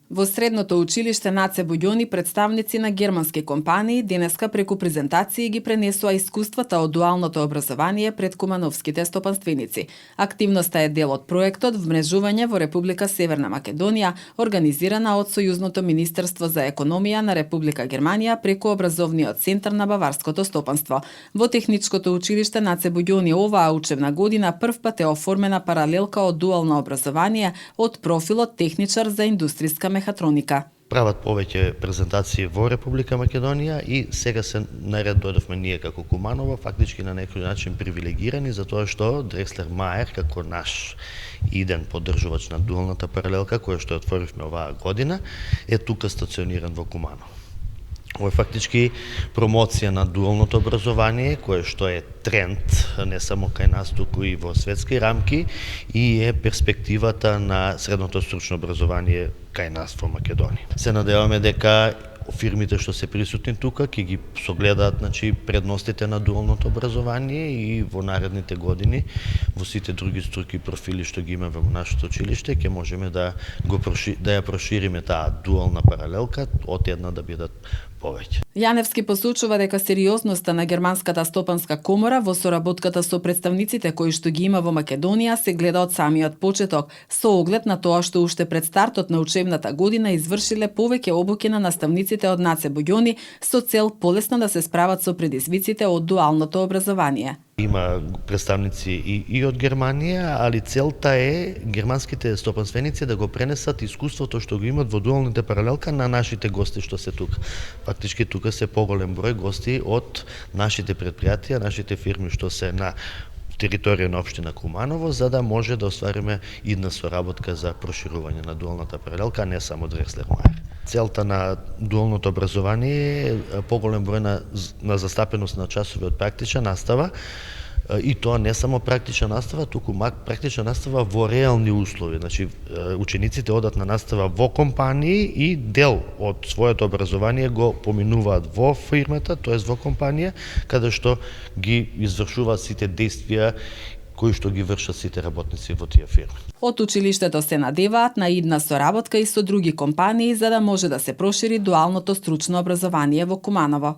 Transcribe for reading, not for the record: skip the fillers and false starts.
Во средното училиште Наце Буѓони представници на германски компании денеска преку презентации ги пренесоа искуствата од дуалното образование пред кумановските стопанственици. Активноста е дел од проектот Вмрежување во Република Северна Македонија, организирана од Сојузното министерство за економија на Република Германија преку образовниот центар на баварското стопанство. Во техничкото училиште Наце Буѓони оваа учебна година првпат е оформена паралелка од дуално образование од профилот техничар за индустријска мехатроника. Прават повеќе презентации во Република Македонија и сега се наред дојдовме ние како Куманово, фактички на некој начин привилегирани за тоа што Дрекслер Мајер како наш иден поддржувач на дуалната паралелка која што ја отворивме оваа година е тука стациониран во Куманово. Ова е фактички промоција на дуалното образование, кое што е тренд не само кај нас, туку и во светски рамки и е перспективата на средното стручно образование кај нас во Македонија. Се надеваме дека фирмите што се присутни тука ќе ги согледаат предностите на дуалното образование и во наредните години во сите други струки профили што ги имаме во нашето училиште ќе можеме да ја прошириме таа дуална паралелка од една да бидат повеќе. Јаневски посочува дека сериозноста на германската стопанска комора во соработката со представниците кои што ги има во Македонија се гледа од самиот почеток, со оглед на тоа што уште пред стартот на учебната година извршиле повеќе обуки на наставниците од Наце Буѓони со цел полесно да се справат со предизвиците од дуалното образование. Има представници и од Германија, али целта е германските стопанственици да го пренесат искуството што го имат во дуалните паралелка на нашите гости што се тука. Фактички тука се поголем број гости од нашите предпријатија, нашите фирми што се на територија на општина Куманово, за да може да оствариме идна соработка за проширување на дуалната паралелка, не само Дрекслер Мајер. Целта на дуалното образование е поголем број на застапеност на часови од практична настава, и тоа не само практична настава, туку практична настава во реални услови. Значи, учениците одат на настава во компании и дел од своето образование го поминуваат во фирмата, тоест во компанија, каде што ги извршуваат сите действија кои што ги вршат сите работници во тие фирми. Од училиштето се надеваат на идна соработка и со други компании за да може да се прошири дуалното стручно образование во Куманово.